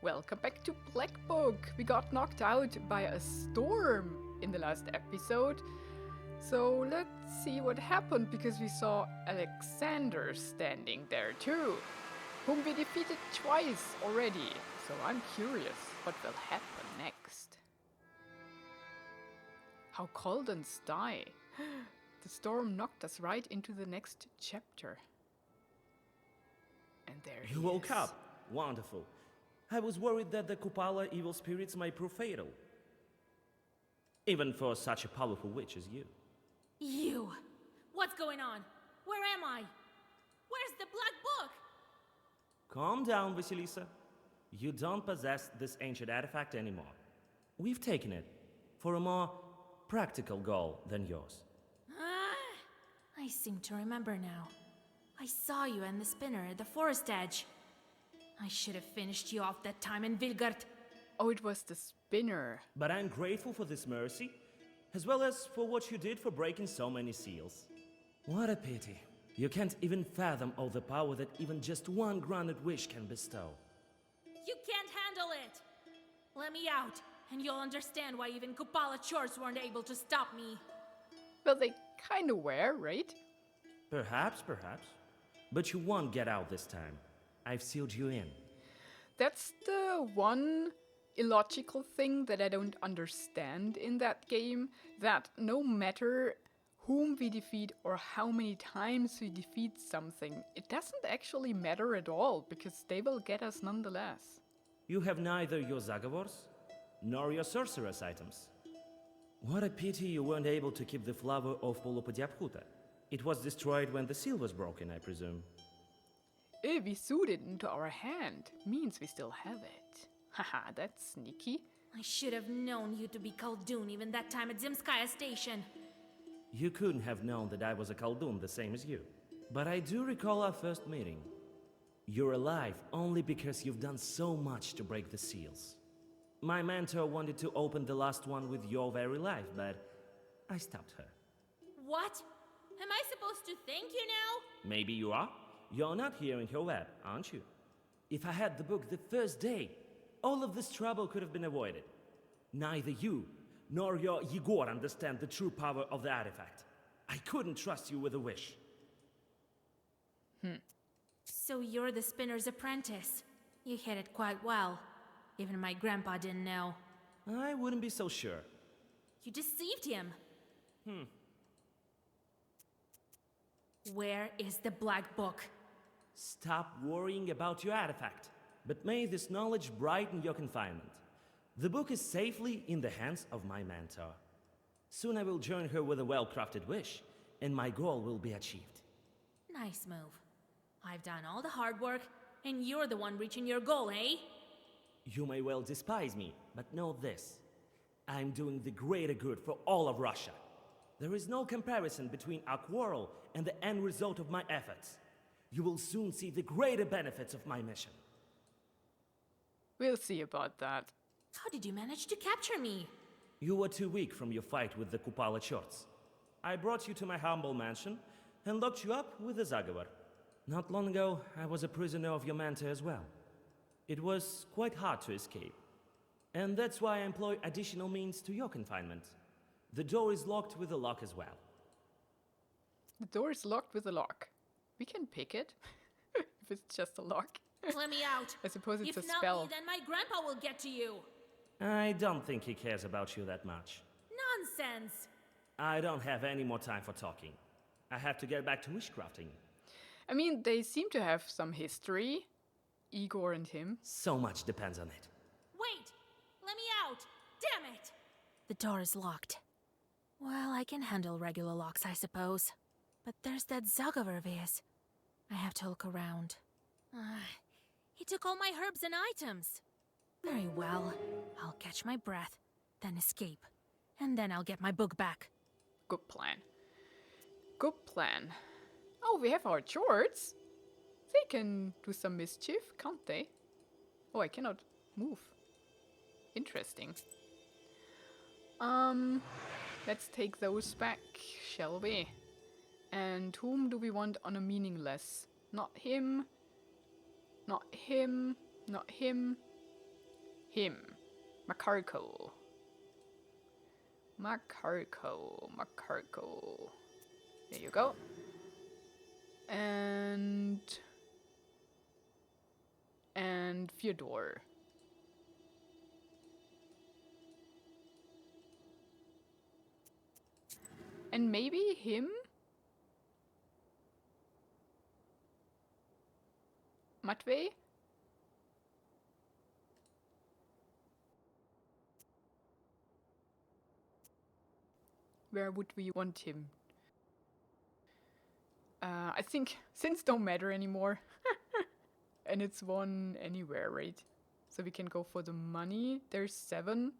Welcome back to Black Book. We got knocked out by a storm in the last episode. So let's see what happened, because we saw Alexander standing there too, whom we defeated twice already. So I'm curious what will happen next. How Koldans die. The storm knocked us right into the next chapter. And there he You woke is. up. Wonderful. I was worried that the Kupala evil spirits might prove fatal. Even for such a powerful witch as you. You! What's going on? Where am I? Where's the Black Book? Calm down, Vasilisa. You don't possess this ancient artifact anymore. We've taken it for a more practical goal than yours. I seem to remember now. I saw you and the spinner at the forest edge. I should have finished you off that time in Vilgard. Oh, it was the spinner. But I'm grateful for this mercy, as well as for what you did for breaking so many seals. What a pity. You can't even fathom all the power that even just one granted wish can bestow. You can't handle it! Let me out, and you'll understand why even Kupala chores weren't able to stop me. Well, they kinda were, right? Perhaps. But you won't get out this time. I've sealed you in. That's the one illogical thing that I don't understand in that game, that no matter whom we defeat or how many times we defeat something, it doesn't actually matter at all, because they will get us nonetheless. You have neither your Zagavors, nor your sorceress items. What a pity you weren't able to keep the flower of Polopodiaphuta. It was destroyed when the seal was broken, I presume. If we sewed it into our hand, means we still have it. Haha, that's sneaky. I should have known you to be Khaldun even that time at Zemskaya Station. You couldn't have known that I was a Khaldun the same as you. But I do recall our first meeting. You're alive only because you've done so much to break the seals. My mentor wanted to open the last one with your very life, but I stopped her. What? Am I supposed to thank you now? Maybe you are. You're not here in her web, aren't you? If I had the book the first day, all of this trouble could have been avoided. Neither you nor your Yegor understand the true power of the artifact. I couldn't trust you with a wish. So you're the spinner's apprentice. You hid it quite well. Even my grandpa didn't know. I wouldn't be so sure. You deceived him. Where is the Black Book? Stop worrying about your artifact, but may this knowledge brighten your confinement. The book is safely in the hands of my mentor. Soon I will join her with a well-crafted wish, and my goal will be achieved. Nice move. I've done all the hard work, and you're the one reaching your goal, eh? You may well despise me, but know this. I'm doing the greater good for all of Russia. There is no comparison between our quarrel and the end result of my efforts. You will soon see the greater benefits of my mission. We'll see about that. How did you manage to capture me? You were too weak from your fight with the Kupala Chorts. I brought you to my humble mansion and locked you up with the Zagavar. Not long ago, I was a prisoner of your mentor as well. It was quite hard to escape. And that's why I employ additional means to your confinement. The door is locked with a lock as well. The door is locked with a lock. We can pick it, if it's just a lock. Let me out. I suppose it's if a not spell. me, then my grandpa will get to you. I don't think he cares about you that much. Nonsense. I don't have any more time for talking. I have to get back to wishcrafting. I mean, they seem to have some history, Igor and him. So much depends on it. Wait! Let me out! Damn it! The door is locked. Well, I can handle regular locks, I suppose. But there's that Zagavar of his. I have to look around. He took all my herbs and items. Very well. I'll catch my breath, then escape. And then I'll get my book back. Good plan. Good plan. Oh, we have our chords. They can do some mischief, can't they? Oh, I cannot move. Interesting. Let's take those back, shall we? And whom do we want on a meaningless? Not him. Not him. Not him. him. Makarko. Makarko. There you go. And Fyodor. And maybe him? Matvey? Where would we want him? I think since don't matter anymore. And it's one anywhere, right? So we can go for the money. There's 7.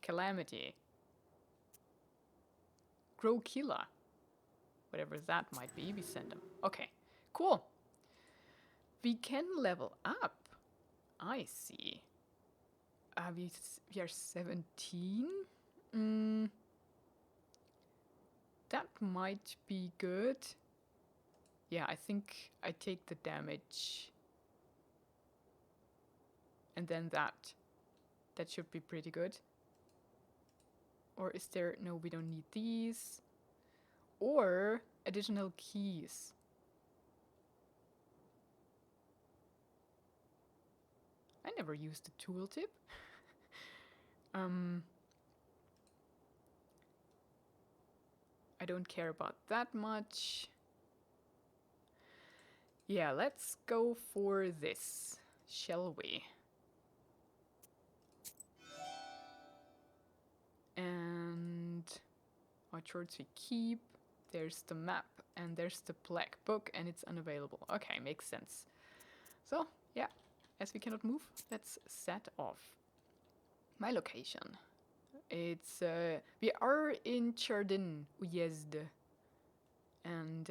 Calamity. Grow Killer. Whatever that might be, we send them. Okay, cool. We can level up. I see. We are 17. That might be good. Yeah, I think I take the damage. And then that. That should be pretty good. Or is there... No, we don't need these. Or additional keys. I never used the tooltip. I don't care about that much. Yeah, let's go for this, shall we? And what shorts we keep. There's the map and there's the black book and it's unavailable. Okay, makes sense. So, yeah, as we cannot move, let's set off. My location. It's, we are in Cherdyn District. And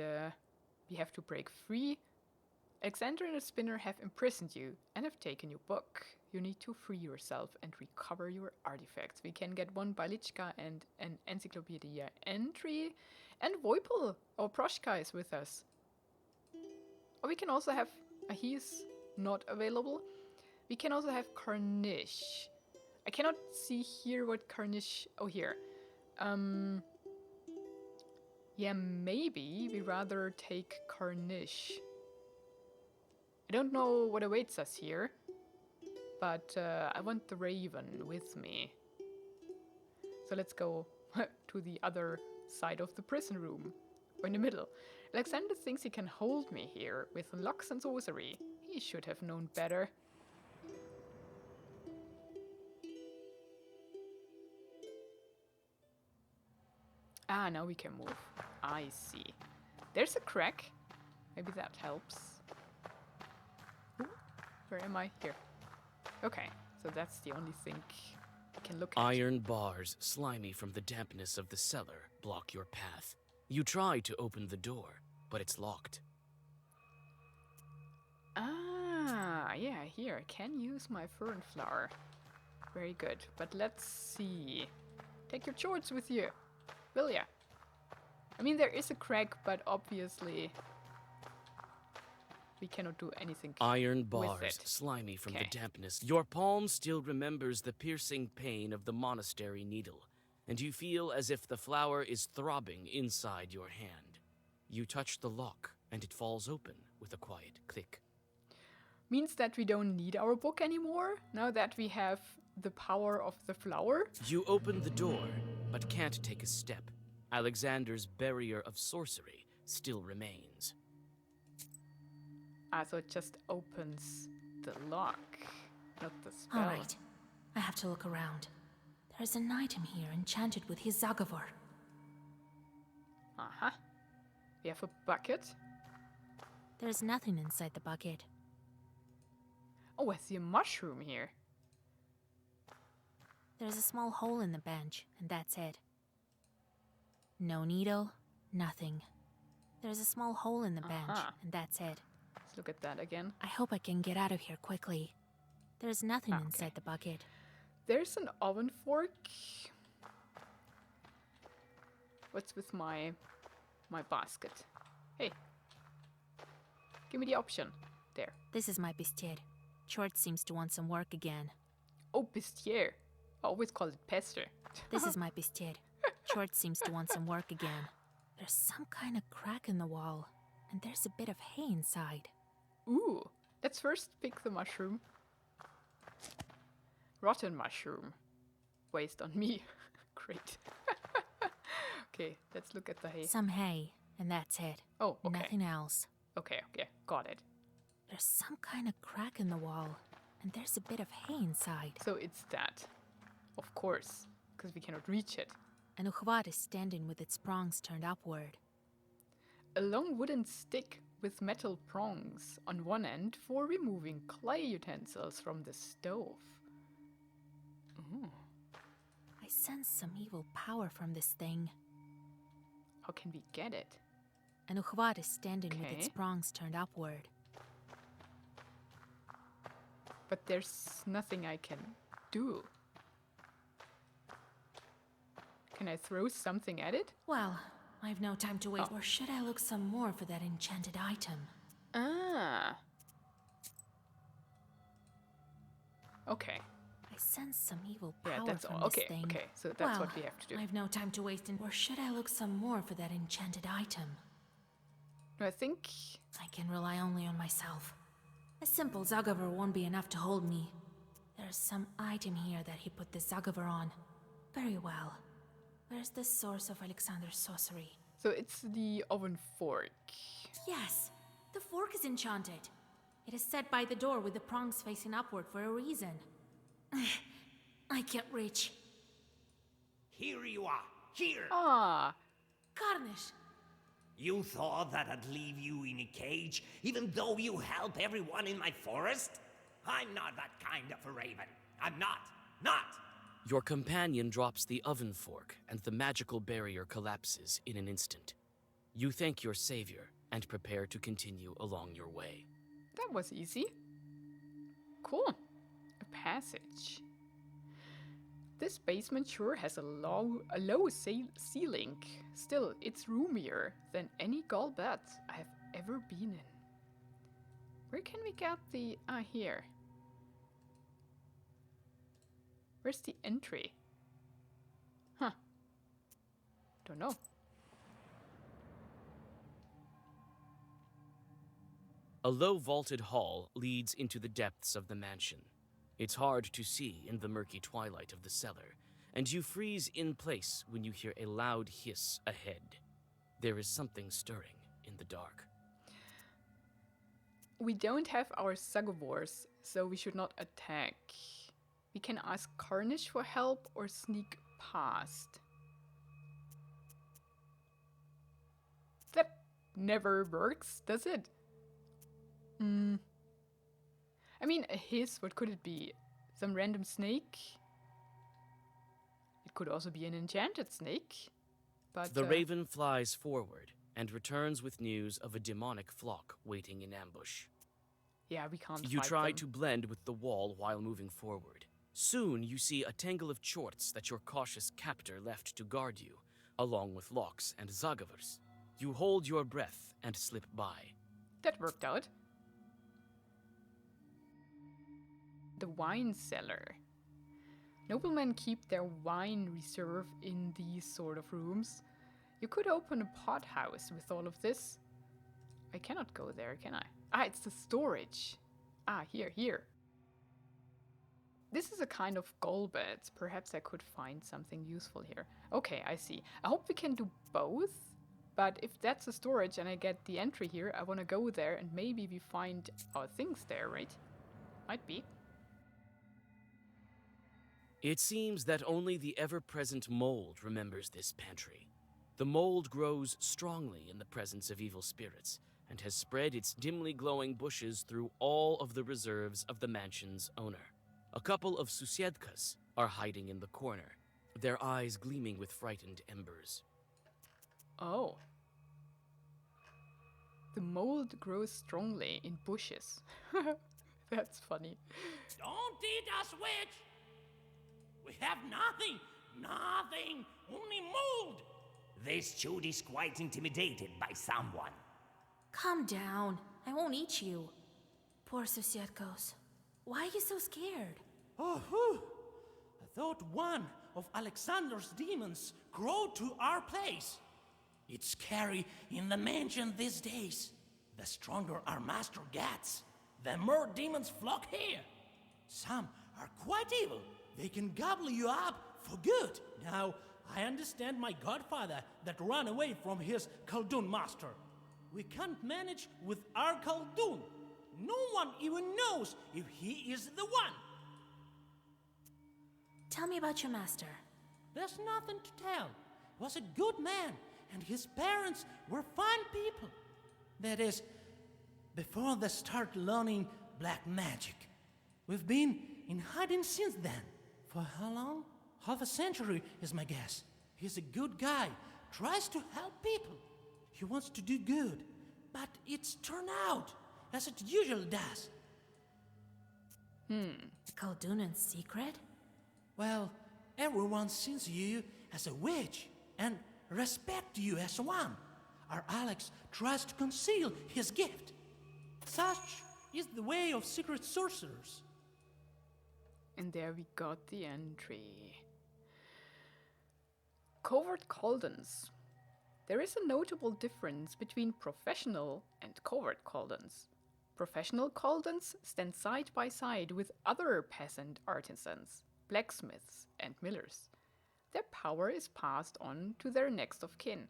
we have to break free. Alexander and the Spinner have imprisoned you and have taken your book. You need to free yourself and recover your artifacts. We can get 1 bailichka and an encyclopedia entry. And Voipel or Proshka is with us. Or we can also have... he's not available. We can also have Karnish. I cannot see here what Karnish... Oh, here. Yeah, maybe we rather take Karnish. I don't know what awaits us here. But I want the raven with me. So let's go to the other side of the prison room. Or in the middle. Alexander thinks he can hold me here with locks and sorcery. He should have known better. Ah, now we can move. I see. There's a crack. Maybe that helps. Ooh, where am I? Here. Okay, so that's the only thing I can look at. Iron bars, slimy from the dampness of the cellar, block your path. You try to open the door, but it's locked. Ah, yeah, here. I can use my fern flower. Very good. But let's see. Take your shorts with you, will ya? I mean, there is a crack, but obviously we cannot do anything Iron with bars, it. slimy from Okay. the dampness. Your palm still remembers the piercing pain of the monastery needle, and you feel as if the flower is throbbing inside your hand. You touch the lock, and it falls open with a quiet click. Means that we don't need our book anymore, now that we have the power of the flower. You open the door, but can't take a step. Alexander's barrier of sorcery still remains. Ah, so it just opens the lock, not the spell. All right. I have to look around. There's an item here enchanted with his Zagavar. Uh-huh. We have a bucket. There's nothing inside the bucket. Oh, I see a mushroom here. There's a small hole in the bench, and that's it. No needle, nothing. There's a small hole in the bench, Uh-huh. and that's it. Let's look at that again. I hope I can get out of here quickly. There's nothing Okay. inside the bucket. There's an oven fork. What's with my basket? Hey. Give me the option. There. This is my bisted. Chort seems to want some work again. Oh, Pierre. I always call it Pester. This is my Pierre. Chord seems to want some work again. There's some kind of crack in the wall, and there's a bit of hay inside. Ooh, let's first pick the mushroom. Rotten mushroom. Waste on me. Great. Okay, let's look at the hay. Some hay, and that's it. Oh, okay. Nothing else. Okay, got it. There's some kind of crack in the wall, and there's a bit of hay inside. So it's that. Of course, because we cannot reach it. An uchvat is standing with its prongs turned upward. A long wooden stick with metal prongs on one end for removing clay utensils from the stove. Ooh. I sense some evil power from this thing. How can we get it? An uchvat is standing with its Okay. prongs turned upward. But there's nothing I can do. Can I throw something at it? Well, I've no time to wait. Oh. Or should I look some more for that enchanted item? Ah. Okay. I sense some evil Yeah, power that's from all. this Okay, thing. okay. So that's Well, what we have to do. I've no time to waste. Or should I look some more for that enchanted item? No, I think... I can rely only on myself. A simple Zagaver won't be enough to hold me. There's some item here that he put the Zagaver on. Very well. Where's the source of Alexander's sorcery? So it's the oven fork. Yes, the fork is enchanted. It is set by the door with the prongs facing upward for a reason. I can't reach. Here you are. Here. Ah, Garnish! You thought that I'd leave you in a cage, even though you help everyone in my forest? I'm not that kind of a raven. I'm not. Not! Your companion drops the oven fork, and the magical barrier collapses in an instant. You thank your savior and prepare to continue along your way. that was easy. Cool. A passage. This basement sure has a low ceiling. Still, it's roomier than any gallbed I have ever been in. Where can we get the... Ah, here. Where's the entry? Huh. Don't know. A low vaulted hall leads into the depths of the mansion. It's hard to see in the murky twilight of the cellar, and you freeze in place when you hear a loud hiss ahead. There is something stirring in the dark. We don't have our Sagovors, so we should not attack. We can ask Carnish for help or sneak past. That never works, does it? I mean, a hiss, what could it be? Some random snake? It could also be an enchanted snake. But The raven flies forward and returns with news of a demonic flock waiting in ambush. yeah, we can't You fight try them. to blend with the wall while moving forward. Soon you see a tangle of chorts that your cautious captor left to guard you, along with locks and zagavers. You hold your breath and slip by. That worked out. The wine cellar. Noblemen keep their wine reserve in these sort of rooms. You could open a pot house with all of this. I cannot go there, can I? Ah, it's the storage. Ah, here. This is a kind of gallbed. Perhaps I could find something useful here. Okay, I see. I hope we can do both. But if that's the storage and I get the entry here, I want to go there and maybe we find our things there, right? Might be. It seems that only the ever-present mold remembers this pantry. The mold grows strongly in the presence of evil spirits, and has spread its dimly glowing bushes through all of the reserves of the mansion's owner. A couple of susiedkas are hiding in the corner, their eyes gleaming with frightened embers. Oh. The mold grows strongly in bushes. That's funny. Don't eat us, witch! We have nothing, only mold! This chud is quite intimidated by someone. Calm down. I won't eat you. Poor Susietkos. Why are you so scared? Oh, whew. I thought one of Alexander's demons crawled to our place. It's scary in the mansion these days. The stronger our master gets, the more demons flock here. Some are quite evil. They can gobble you up for good. Now, I understand my godfather that ran away from his Khaldun master. We can't manage with our Khaldun. No one even knows if he is the one. Tell me about your master. There's nothing to tell. He was a good man, and his parents were fine people. That is, before they start learning black magic. We've been in hiding since then. For how long? Half a century is my guess. He's a good guy, tries to help people. He wants to do good, but it's turned out as it usually does. Khaldunan's secret? Well, everyone sees you as a witch and respect you as one. Our Alex tries to conceal his gift. Such is the way of secret sorcerers. And there we got the entry. Covert Khaldans. There is a notable difference between professional and covert Khaldans. Professional Khaldans stand side by side with other peasant artisans, blacksmiths and millers. Their power is passed on to their next of kin.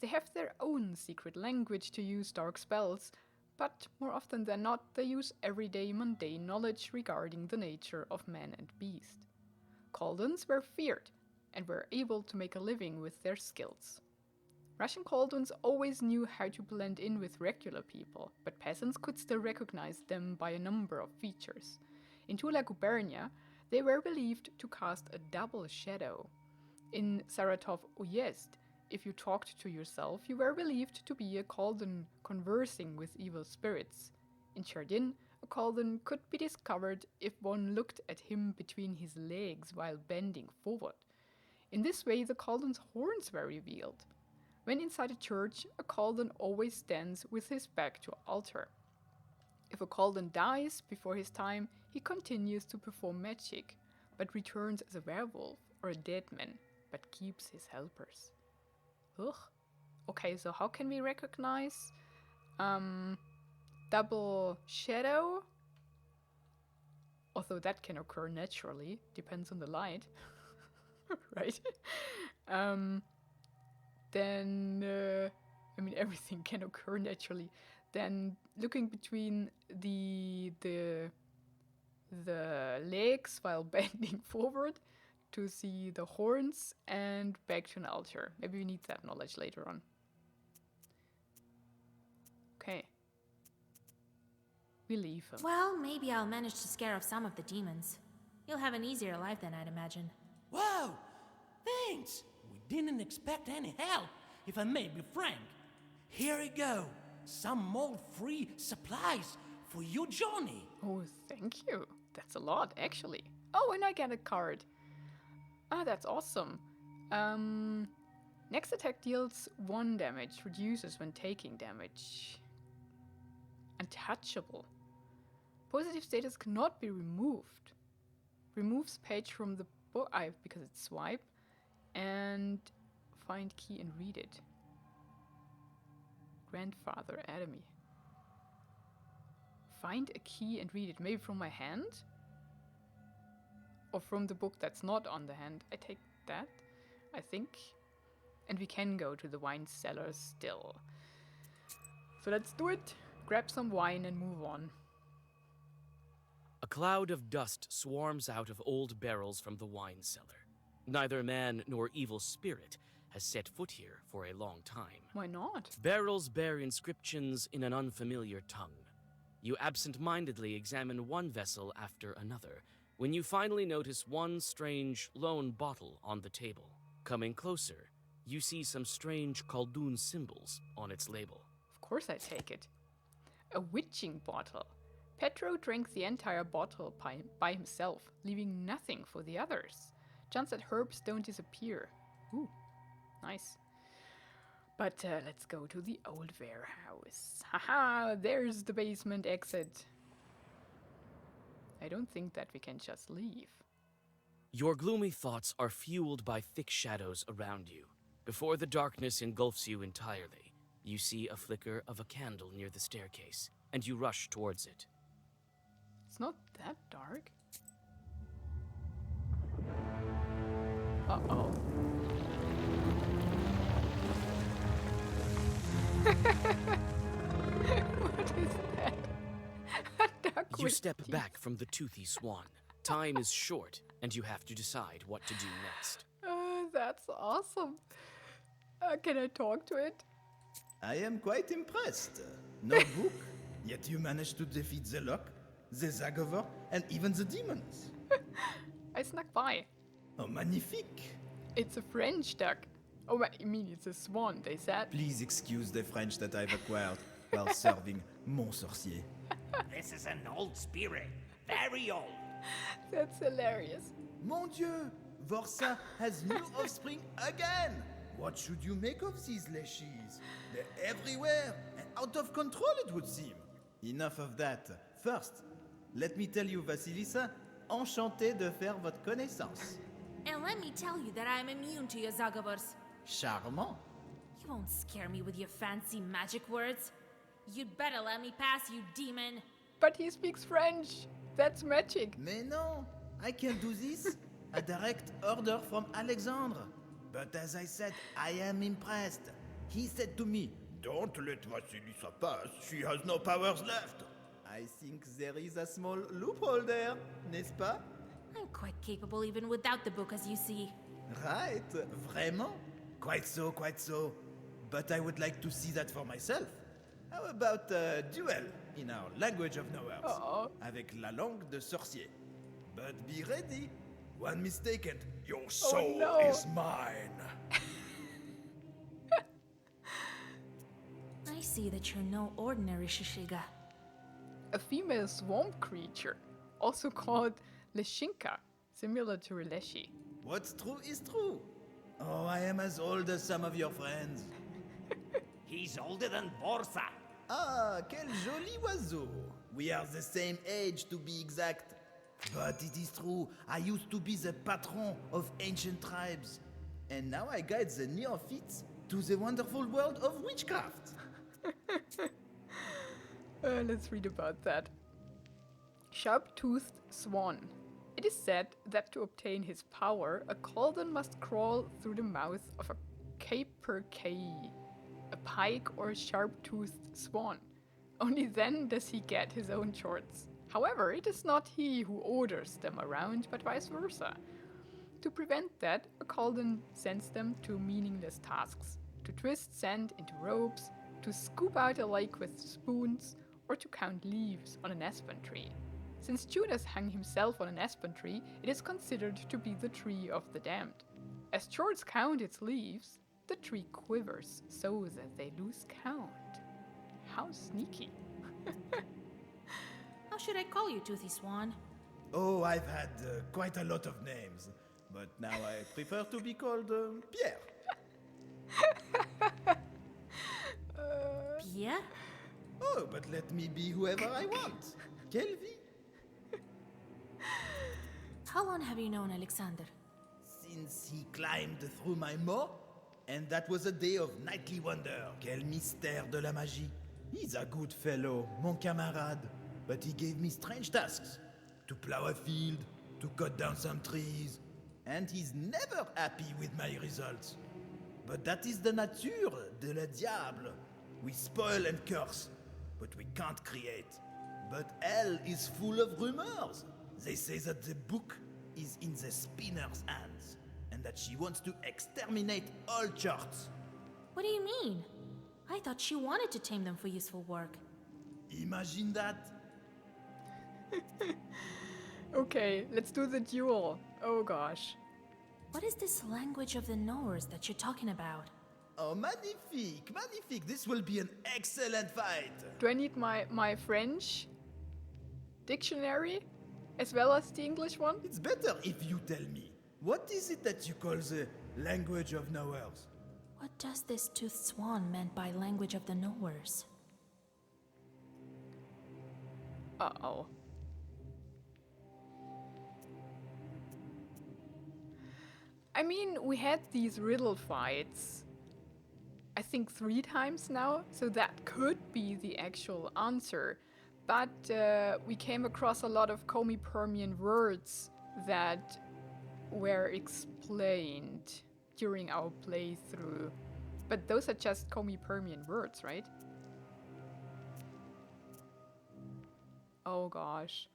They have their own secret language to use dark spells, but more often than not they use everyday mundane knowledge regarding the nature of man and beast. Khaldans were feared and were able to make a living with their skills. Russian Khaldans always knew how to blend in with regular people, but peasants could still recognize them by a number of features. In Tula Gubernia, they were believed to cast a double shadow. In Saratov Uyezd, if you talked to yourself, you were believed to be a Khaldan conversing with evil spirits. In Cherdyn, a Khaldan could be discovered if one looked at him between his legs while bending forward. In this way, the Khaldan's horns were revealed. When inside a church, a Khaldan always stands with his back to an altar. If a Khaldan dies before his time, he continues to perform magic, but returns as a werewolf or a dead man, but keeps his helpers. Ugh. Okay, so how can we recognize double shadow? Although that can occur naturally, depends on the light, right? Then everything can occur naturally. Then looking between the legs while bending forward to see the horns and back to an altar. Maybe we need that knowledge later on. Okay. We leave him. Well, maybe I'll manage to scare off some of the demons. You'll have an easier life than I'd imagine. Whoa! Thanks! We didn't expect any help, if I may be frank. Here you go. Some mold-free supplies for your journey. Oh, thank you. That's a lot, actually. Oh, and I get a card. Ah, that's awesome. Next attack deals 1 damage, reduces when taking damage. Untouchable. Positive status cannot be removed. Removes page from the book, because it's swipe. And find key and read it. Grandfather Adamy. Find a key and read it. Maybe from my hand? Or from the book that's not on the hand. I take that, I think. And we can go to the wine cellar still. So let's do it. Grab some wine and move on. A cloud of dust swarms out of old barrels from the wine cellar. Neither man nor evil spirit has set foot here for a long time. Why not? Barrels bear inscriptions in an unfamiliar tongue. You absent-mindedly examine one vessel after another, when you finally notice one strange lone bottle on the table. Coming closer, you see some strange Khaldun symbols on its label. Of course I take it. A witching bottle. Petro drank the entire bottle by himself, leaving nothing for the others. Chance that herbs don't disappear. Ooh, nice. But let's go to the old warehouse. Haha, there's the basement exit. I don't think that we can just leave. Your gloomy thoughts are fueled by thick shadows around you. Before the darkness engulfs you entirely, you see a flicker of a candle near the staircase, and you rush towards it. It's not that dark. Uh-oh. What is that? A duck You with step teeth. back from the toothy swan. Time is short, and you have to decide what to do next. That's awesome. Can I talk to it? I am quite impressed. No book, yet you managed to defeat the Lock, the Zagover, and even the demons. I snuck by. Oh, magnifique! It's a French duck. Oh, I mean, it's a swan, they said. Please excuse the French that I've acquired while serving Mon Sorcier. This is an old spirit. Very old. That's hilarious. Mon Dieu! Vorsa has new offspring again! What should you make of these leshies? They're everywhere and out of control, it would seem. Enough of that. First, let me tell you, Vasilisa, enchanté de faire votre connaissance. And let me tell you that I'm immune to your Zagovers. Charmant. You won't scare me with your fancy magic words. You'd better let me pass, you demon. But he speaks French. That's magic. Mais non, I can do this. A direct order from Alexandre. But as I said, I am impressed. He said to me, "Don't let Vasilisa pass. She has no powers left." I think there is a small loophole there, n'est-ce pas? I'm quite capable even without the book, as you see. Right, vraiment? Quite so, quite so. But I would like to see that for myself. How about a duel in our language of nowheres? Uh-oh. Avec la langue de sorcier. But be ready. One mistake and your soul no. is mine. I see that you're no ordinary Shishiga. A female swamp creature, also called Leshinka, similar to a Leshi. What's true is true. Oh, I am as old as some of your friends. He's older than Vorsa. Ah, quel joli oiseau. We are the same age, to be exact. But it is true, I used to be the patron of ancient tribes. And now I guide the neophytes to the wonderful world of witchcraft. Let's read about that. Sharp-toothed swan. It is said that to obtain his power, a Kaldon must crawl through the mouth of a capercaillie, a pike or a sharp-toothed swan. Only then does he get his own shorts. However, it is not he who orders them around, but vice versa. To prevent that, a Kaldon sends them to meaningless tasks, to twist sand into ropes, to scoop out a lake with spoons, or to count leaves on an aspen tree. Since Judas hung himself on an aspen tree, it is considered to be the tree of the damned. As shorts count its leaves, the tree quivers so that they lose count. How sneaky. How should I call you, Toothy Swan? Oh, I've had quite a lot of names, but now I prefer to be called Pierre. Pierre? Oh, but let me be whoever I want. Quelle vie? How long have you known Alexander? Since he climbed through my moor, and that was a day of nightly wonder. Quel mystère de la magie. He's a good fellow, mon camarade, but he gave me strange tasks. To plow a field, to cut down some trees, and he's never happy with my results. But that is the nature de la diable. We spoil and curse, but we can't create. But hell is full of rumors. They say that the book is in the spinner's hands, and that she wants to exterminate all charts. What do you mean? I thought she wanted to tame them for useful work. Imagine that. Okay, let's do the duel. Oh gosh. What is this language of the knowers that you're talking about? Oh, magnifique, magnifique. This will be an excellent fight. Do I need my French dictionary as well as the English one? It's better if you tell me. What is it that you call the language of knowers? What does this toothed swan meant by language of the knowers? Uh-oh. I mean, we had these riddle fights, I think 3 times now, so that could be the actual answer. But we came across a lot of Komi-Permian words that were explained during our playthrough. But those are just Komi-Permian words, right? Oh gosh.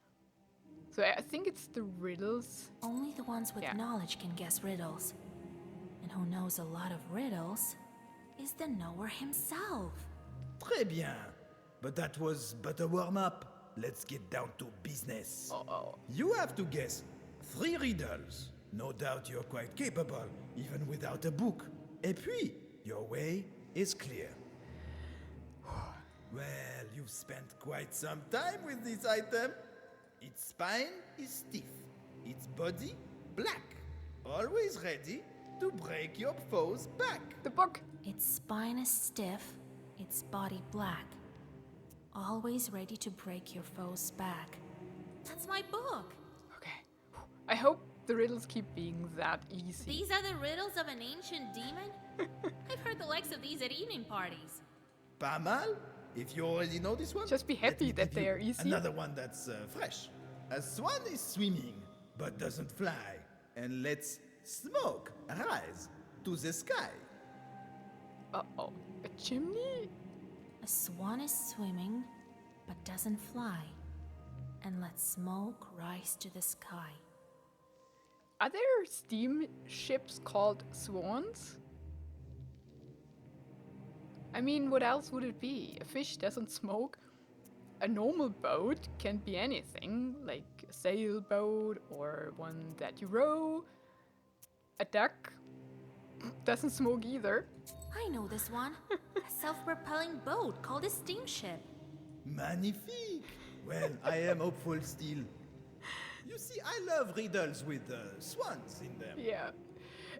So I think it's the riddles. Only the ones with Yeah. knowledge can guess riddles. And who knows a lot of riddles is the knower himself. Très bien. But that was but a warm-up. Let's get down to business. Uh-oh. You have to guess 3 riddles. No doubt you're quite capable, even without a book. Et puis, your way is clear. Well, you've spent quite some time with this item. Its spine is stiff, its body black, always ready to break your foe's back. The book! Its spine is stiff, its body black. Always ready to break your foe's back. That's my book. Okay. I hope the riddles keep being that easy. These are the riddles of an ancient demon? I've heard the likes of these at evening parties. Pas mal? If you already know this one, Just be let happy me that give they you are easy. Another one that's fresh. A swan is swimming, but doesn't fly, and lets smoke rise to the sky. Uh-oh. A chimney? A swan is swimming, but doesn't fly, and lets smoke rise to the sky. Are there steamships called swans? I mean, what else would it be? A fish doesn't smoke. A normal boat can be anything, like a sailboat or one that you row. A duck doesn't smoke either. I know this one. A self-propelling boat called a steamship. Magnifique! Well, I am hopeful still. You see, I love riddles with swans in them. Yeah.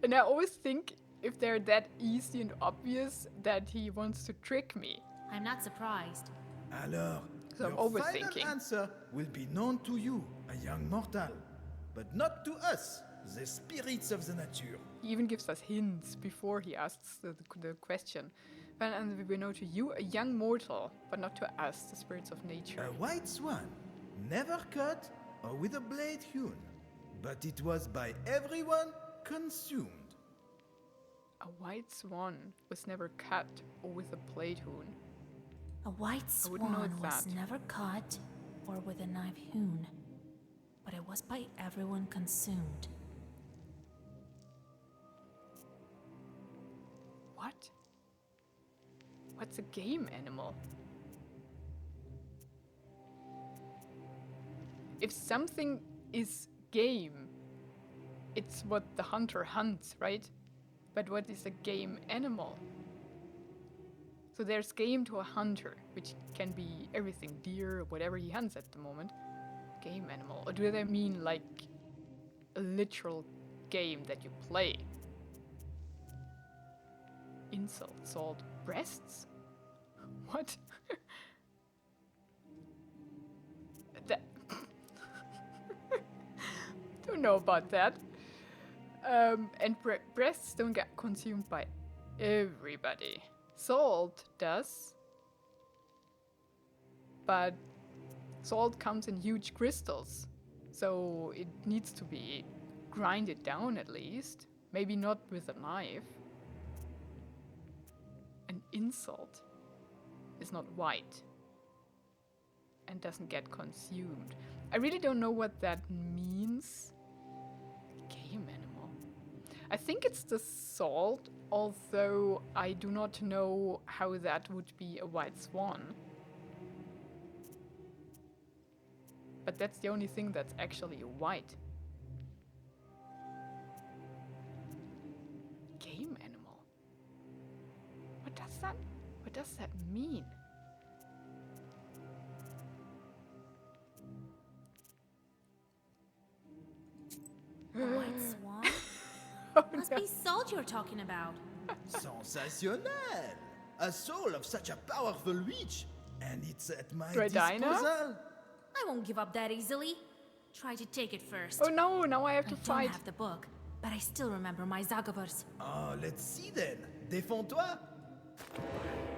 And I always think if they're that easy and obvious that he wants to trick me. I'm not surprised. Alors, So I'm your overthinking. final answer will be known to you, a young mortal, but not to us, the spirits of the nature. He even gives us hints before he asks the question. And we know to you, a young mortal, but not to us, the spirits of nature. A white swan, never cut or with a blade hewn, but it was by everyone consumed. A white swan was never cut or with a blade hewn. A white I wouldn't know swan it's was that. never cut or with a knife hewn, but it was by everyone consumed. What? What's a game animal? If something is game, it's what the hunter hunts, right? But what is a game animal? So there's game to a hunter, which can be everything, deer, whatever he hunts at the moment. Game animal. Or do they mean like a literal game that you play? Insult, salt, breasts? What? That don't know about that. And breasts don't get consumed by everybody. Salt does. But salt comes in huge crystals. So it needs to be grinded down at least. Maybe not with a knife. An insult is not white and doesn't get consumed. I really don't know what that means. Game animal. I think it's the salt, although I do not know how that would be a white swan. But that's the only thing that's actually white. Game animal. What does that mean? A white swan? Oh, Must no. be salt you're talking about. Sensational! A soul of such a powerful witch, and it's at my Cherdyn? disposal. I won't give up that easily. Try to take it first. Oh no, now I have I to don't fight. have the book, but I still remember my Zagavars. Oh, let's see then. Défends-toi.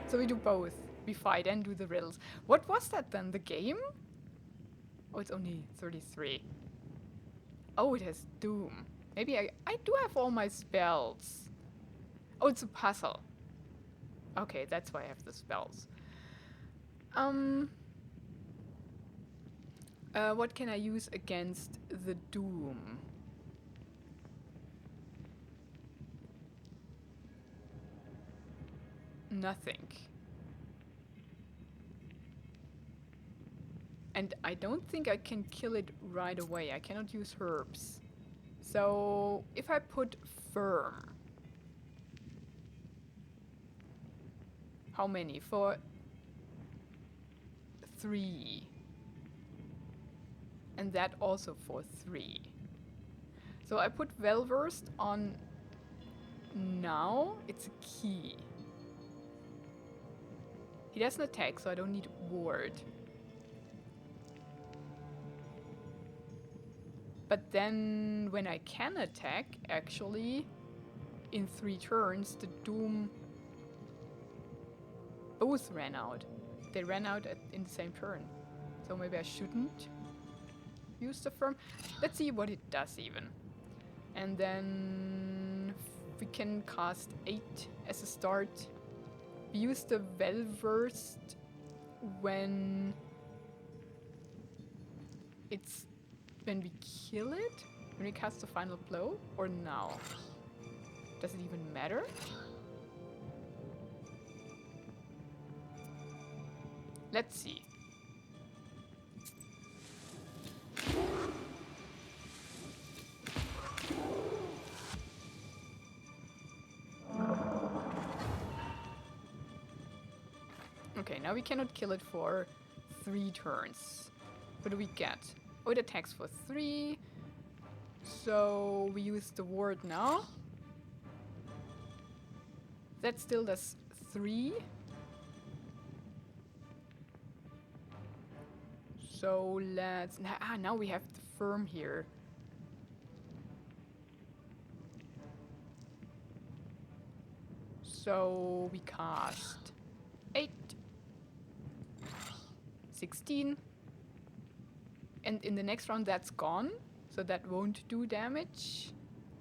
So we do both. We fight and do the riddles. What was that then? The game? Oh, it's only 33. Oh, it has Doom. Maybe I do have all my spells. Oh, it's a puzzle. Okay, that's why I have the spells. What can I use against the Doom? Nothing. And I don't think I can kill it right away. I cannot use herbs. So if I put firm. How many? For 3. And that also for 3. So I put well-versed on now. It's a key. He doesn't attack, so I don't need ward. But then when I can attack, actually, in 3 turns, the Doom both ran out. They ran out in the same turn. So maybe I shouldn't use the firm. Let's see what it does even. And then we can cast 8 as a start. We use the well-versed when we kill it? When we cast the final blow? Or now? Does it even matter? Let's see. Okay, now we cannot kill it for 3 turns. What do we get? Oh, it attacks for 3. So we use the ward now. That still does 3. So let's... now we have the firm here. So we cast 8. 16. And in the next round that's gone. So that won't do damage.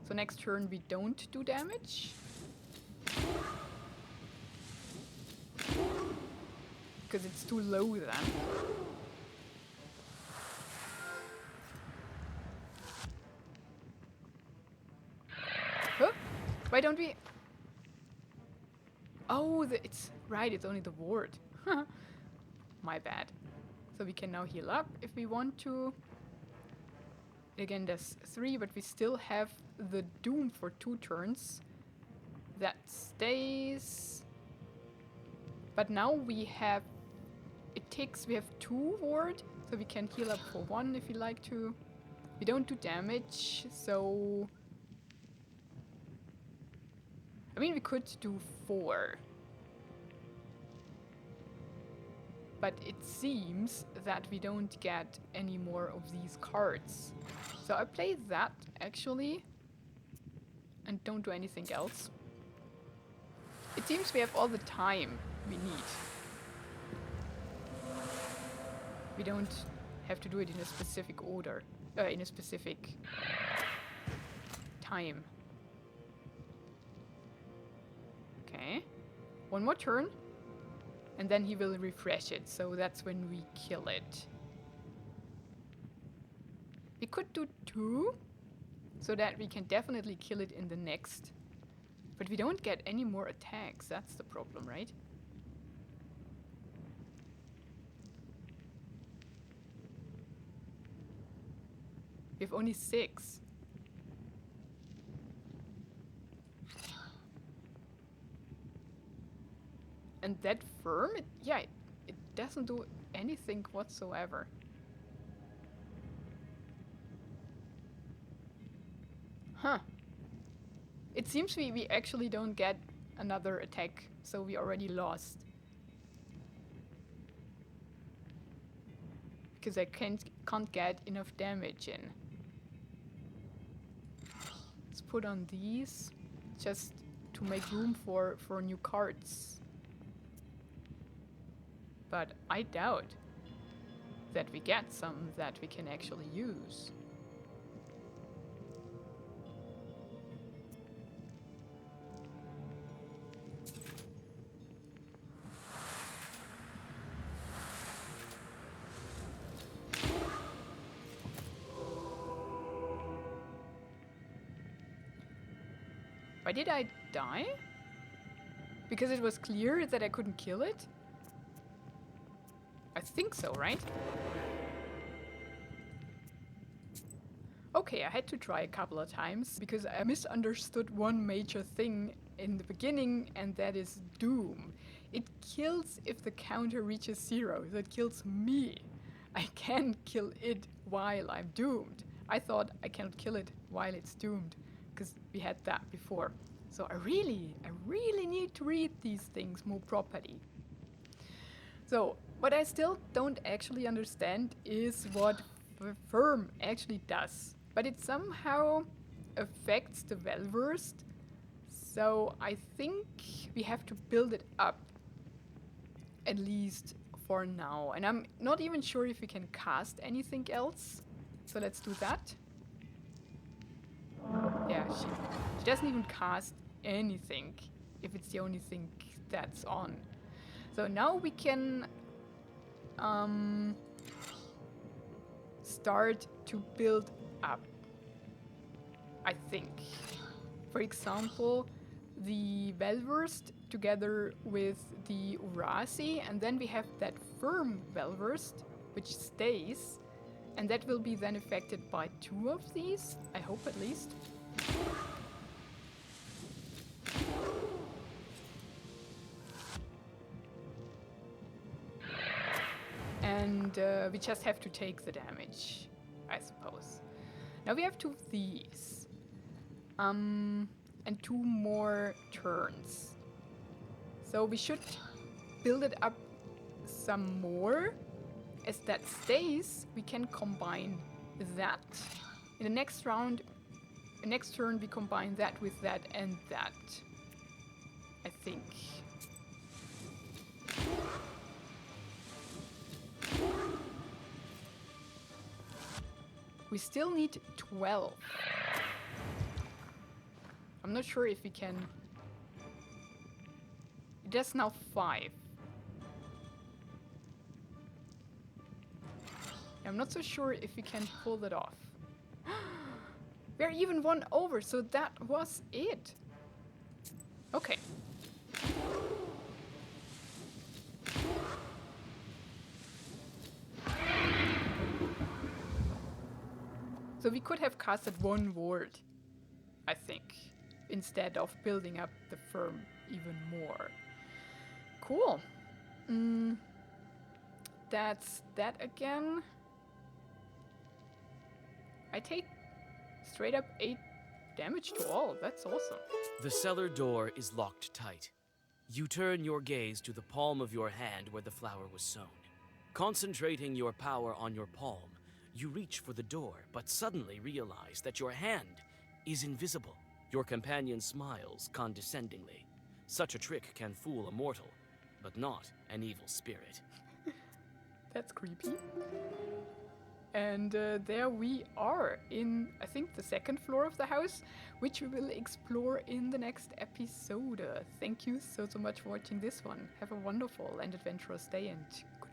So next turn we don't do damage. Because it's too low then. Huh? Why don't we... Oh, it's right, it's only the ward. My bad. So we can now heal up if we want to. Again, there's 3, but we still have the Doom for 2 turns. That stays. But now we have... we have 2 ward, so we can heal up for 1 if we like to. We don't do damage, so... I mean, we could do 4. But it seems that we don't get any more of these cards. So I play that, actually. And don't do anything else. It seems we have all the time we need. We don't have to do it in a specific order. In a specific time. Okay. 1 more turn. And then he will refresh it, so that's when we kill it. We could do 2, so that we can definitely kill it in the next. But we don't get any more attacks, that's the problem, right? We have only 6. And that firm, it doesn't do anything whatsoever. Huh. It seems we actually don't get another attack, so we already lost. Because I can't get enough damage in. Let's put on these just to make room for new cards. But I doubt that we get some that we can actually use. Why did I die? Because it was clear that I couldn't kill it? I think so, right? Okay, I had to try a couple of times because I misunderstood one major thing in the beginning, and that is doom. It kills if the counter reaches 0, so it kills me. I can't kill it while I'm doomed. I thought I cannot kill it while it's doomed, because we had that before. So I really need to read these things more properly. So what I still don't actually understand is what Perm actually does, but it somehow affects the well-versed. So I think we have to build it up, at least for now. And I'm not even sure if we can cast anything else. So let's do that. Yeah, she doesn't even cast anything if it's the only thing that's on. So now we can start to build up, I think. For example, the well-versed together with the Urasi, and then we have that firm well-versed, which stays, and that will be then affected by 2 of these, I hope at least. And we just have to take the damage, I suppose. Now we have 2 of these. And 2 more turns. So we should build it up some more. As that stays, we can combine that. In the next round, the next turn, we combine that with that and that, I think. We still need 12. I'm not sure if we can... It is now 5. I'm not so sure if we can pull that off. We're even 1 over, so that was it. Okay. So we could have casted 1 ward, I think, instead of building up the firm even more. Cool. That's that again. I take straight up 8 damage to all. That's awesome. The cellar door is locked tight. You turn your gaze to the palm of your hand where the flower was sown. Concentrating your power on your palm, you reach for the door, but suddenly realize that your hand is invisible. Your companion smiles condescendingly. Such a trick can fool a mortal, but not an evil spirit. That's creepy. And there we are in, I think, the 2nd floor of the house, which we will explore in the next episode. Thank you so much for watching this one. Have a wonderful and adventurous day, and goodbye.